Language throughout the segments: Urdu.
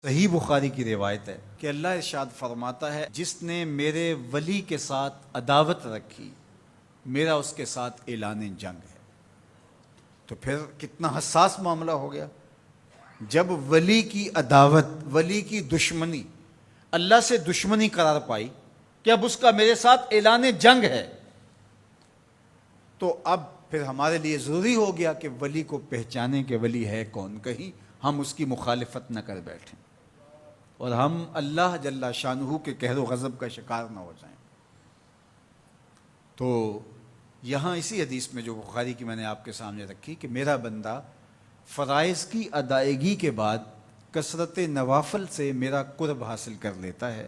صحیح بخاری کی روایت ہے کہ اللہ ارشاد فرماتا ہے جس نے میرے ولی کے ساتھ عداوت رکھی میرا اس کے ساتھ اعلان جنگ ہے۔ تو پھر کتنا حساس معاملہ ہو گیا جب ولی کی عداوت، ولی کی دشمنی اللہ سے دشمنی قرار پائی کہ اب اس کا میرے ساتھ اعلان جنگ ہے، تو اب پھر ہمارے لیے ضروری ہو گیا کہ ولی کو پہچانے کہ ولی ہے کون، کہیں ہم اس کی مخالفت نہ کر بیٹھیں اور ہم اللہ جل شانہ کے قہر و غضب کا شکار نہ ہو جائیں۔ تو یہاں اسی حدیث میں جو بخاری کی میں نے آپ کے سامنے رکھی کہ میرا بندہ فرائض کی ادائیگی کے بعد کثرت نوافل سے میرا قرب حاصل کر لیتا ہے،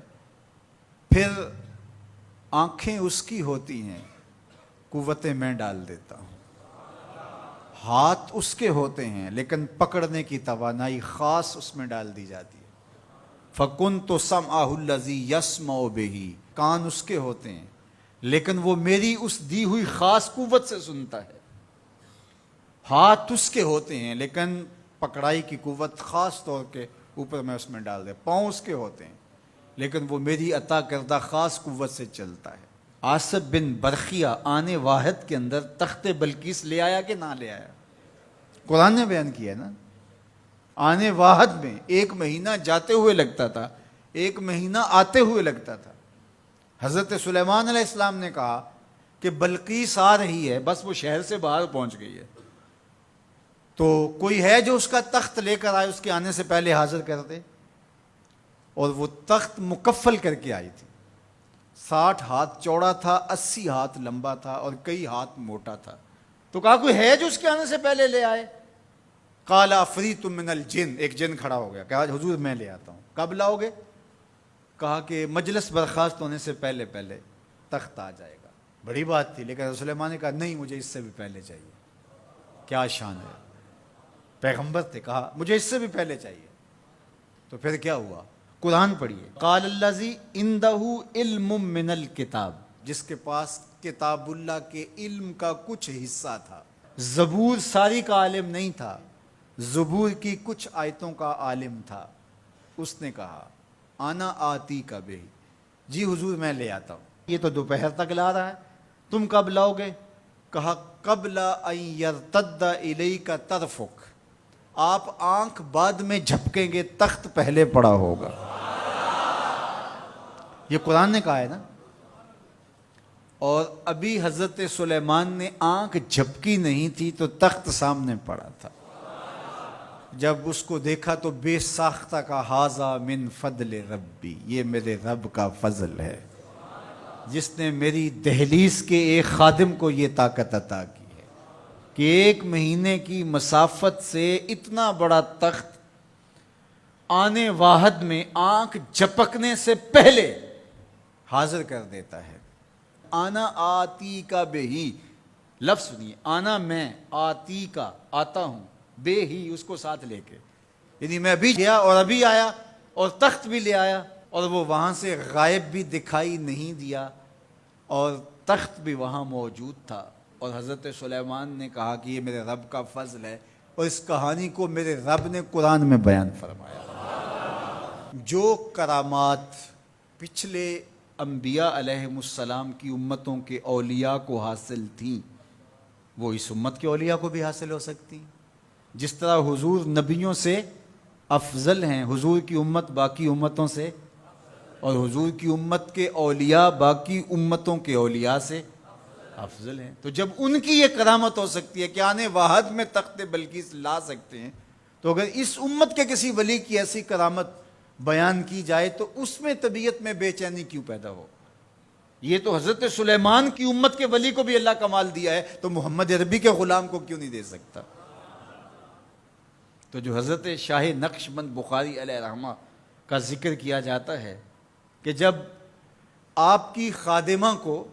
پھر آنکھیں اس کی ہوتی ہیں، قوتیں میں ڈال دیتا ہوں، ہاتھ اس کے ہوتے ہیں لیکن پکڑنے کی توانائی خاص اس میں ڈال دی جاتی ہے۔ فَكُنْتُ سَمْعَهُ الَّذِي يَسْمَعُ بِهِ، کان اس کے ہوتے ہیں لیکن وہ میری اس دی ہوئی خاص قوت سے سنتا ہے۔ ہاتھ اس کے ہوتے ہیں لیکن پکڑائی کی قوت خاص طور کے اوپر میں اس میں ڈال دے۔ پاؤں اس کے ہوتے ہیں لیکن وہ میری عطا کردہ خاص قوت سے چلتا ہے۔ آصب بن برخیہ آنے واحد کے اندر تخت بلقیس لے آیا کہ نہ لے آیا؟ قرآن نے بیان کیا ہے نا، آنے واحد میں 1 مہینہ جاتے ہوئے لگتا تھا، 1 مہینہ آتے ہوئے لگتا تھا۔ حضرت سلیمان علیہ السلام نے کہا کہ بلقیس آ رہی ہے، بس وہ شہر سے باہر پہنچ گئی ہے، تو کوئی ہے جو اس کا تخت لے کر آئے، اس کے آنے سے پہلے حاضر کر دے۔ اور وہ تخت مکفل کر کے آئی تھی، 60 ہاتھ چوڑا تھا، 80 ہاتھ لمبا تھا اور کئی ہاتھ موٹا تھا۔ تو کہا کوئی ہے جو اس کے آنے سے پہلے لے آئے؟ قال عفریت من الجن، ایک جن کھڑا ہو گیا، کہا حضور میں لے آتا ہوں۔ کب لاؤ گے؟ کہا کہ مجلس برخاست ہونے سے پہلے پہلے تخت آ جائے گا۔ بڑی بات تھی، لیکن رسول اللہ نے کہا نہیں، مجھے اس سے بھی پہلے چاہیے۔ کیا شان ہے، پیغمبر تھے، کہا مجھے اس سے بھی پہلے چاہیے۔ تو پھر کیا ہوا؟ قرآن پڑھیے، قال الذی عندہ علم من الکتاب، جس کے پاس کتاب اللہ کے علم کا کچھ حصہ تھا۔ زبور ساری کا عالم نہیں تھا، زبور کی کچھ آیتوں کا عالم تھا۔ اس نے کہا آنا آتی کا بے، جی حضور میں لے آتا ہوں۔ یہ تو دوپہر تک لا رہا ہے، تم کب لاؤ گے؟ کہا قبل ان یرتد الیک طرفک، آپ آنکھ بعد میں جھپکیں گے، تخت پہلے پڑا ہوگا۔ یہ قرآن نے کہا ہے نا۔ اور ابھی حضرت سلیمان نے آنکھ جھپکی نہیں تھی تو تخت سامنے پڑا تھا۔ جب اس کو دیکھا تو بے ساختہ کا ھذا من فضل ربی، یہ میرے رب کا فضل ہے جس نے میری دہلیز کے ایک خادم کو یہ طاقت عطا کی ہے کہ 1 مہینے کی مسافت سے اتنا بڑا تخت آنے واحد میں آنکھ جھپکنے سے پہلے حاضر کر دیتا ہے۔ آنا آتی کا بے ہی، لفظ سنیے، آنا میں، آتی کا آتا ہوں، بے ہی اس کو ساتھ لے کے، یعنی میں ابھی گیا اور ابھی آیا اور تخت بھی لے آیا، اور وہ وہاں سے غائب بھی دکھائی نہیں دیا اور تخت بھی وہاں موجود تھا۔ اور حضرت سلیمان نے کہا کہ یہ میرے رب کا فضل ہے، اور اس کہانی کو میرے رب نے قرآن میں بیان فرمایا۔ جو کرامات پچھلے انبیاء علیہم السلام کی امتوں کے اولیاء کو حاصل تھیں، وہ اس امت کے اولیاء کو بھی حاصل ہو سکتی۔ جس طرح حضور نبیوں سے افضل ہیں، حضور کی امت باقی امتوں سے، اور حضور کی امت کے اولیاء باقی امتوں کے اولیاء سے افضل ہیں۔ تو جب ان کی یہ کرامت ہو سکتی ہے کہ آنے واحد میں تخت بلقیس لا سکتے ہیں، تو اگر اس امت کے کسی ولی کی ایسی کرامت بیان کی جائے تو اس میں طبیعت میں بے چینی کیوں پیدا ہو؟ یہ تو حضرت سلیمان کی امت کے ولی کو بھی اللہ کمال دیا ہے، تو محمد عربی کے غلام کو کیوں نہیں دے سکتا؟ تو جو حضرت شاہ نقش بند بخاری علیہ رحمہ کا ذکر کیا جاتا ہے کہ جب آپ کی خادمہ کو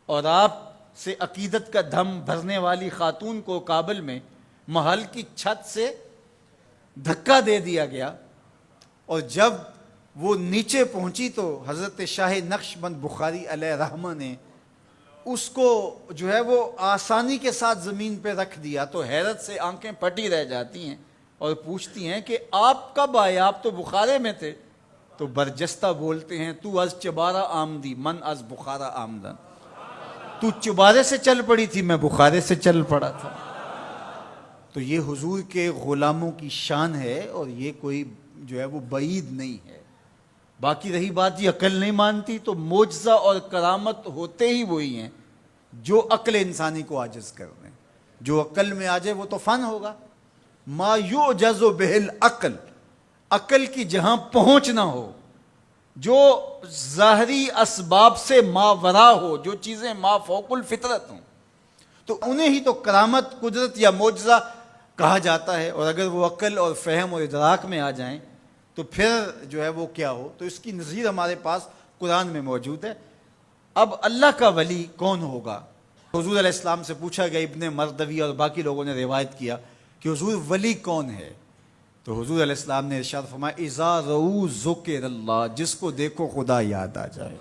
اور آپ سے عقیدت کا دھم بھرنے والی خاتون کو کابل میں محل کی چھت سے دھکا دے دیا گیا، اور جب وہ نیچے پہنچی تو حضرت شاہ نقش بند بخاری علیہ رحمہ نے اس کو جو ہے وہ آسانی کے ساتھ زمین پہ رکھ دیا، تو حیرت سے آنکھیں پھٹی رہ جاتی ہیں اور پوچھتی ہیں کہ آپ کب آئے، آپ تو بخارے میں تھے؟ تو برجستہ بولتے ہیں تو از چبارہ آمدی من از بخارا آمدن، تو چبارے سے چل پڑی تھی، میں بخارے سے چل پڑا تھا۔ تو یہ حضور کے غلاموں کی شان ہے، اور یہ کوئی جو ہے وہ بعید نہیں ہے۔ باقی رہی بات یہ عقل نہیں مانتی، تو معجزہ اور کرامت ہوتے ہی وہی ہیں جو عقل انسانی کو عاجز کر دیں۔ جو عقل میں آ جائے وہ تو فن ہوگا۔ ما یعجز بہ العقل، عقل کی جہاں پہنچ نہ ہو، جو ظاہری اسباب سے ماورا ہو، جو چیزیں ما فوق الفطرت ہوں، تو انہیں ہی تو کرامت، قدرت یا معجزہ کہا جاتا ہے۔ اور اگر وہ عقل اور فہم اور ادراک میں آ جائیں تو پھر جو ہے وہ کیا ہو، تو اس کی نظیر ہمارے پاس قرآن میں موجود ہے۔ اب اللہ کا ولی کون ہوگا؟ حضور علیہ السلام سے پوچھا گیا، ابن مردوی اور باقی لوگوں نے روایت کیا کہ حضور ولی کون ہے؟ تو حضور علیہ السلام نے ارشاد فرمایا، اذا رؤوا ذکر اللہ، جس کو دیکھو خدا یاد آ جائے،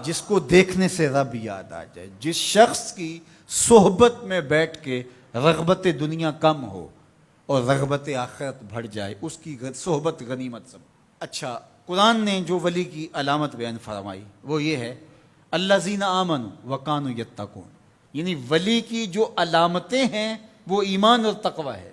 جس کو دیکھنے سے رب یاد آ جائے، جس شخص کی صحبت میں بیٹھ کے رغبت دنیا کم ہو اور رغبت آخرت بڑھ جائے، اس کی صحبت غنیمت سب۔ اچھا، قرآن نے جو ولی کی علامت بیان فرمائی وہ یہ ہے، الذین آمنوا وکانوا یتقون، یعنی ولی کی جو علامتیں ہیں وہ ایمان اور تقوی ہے۔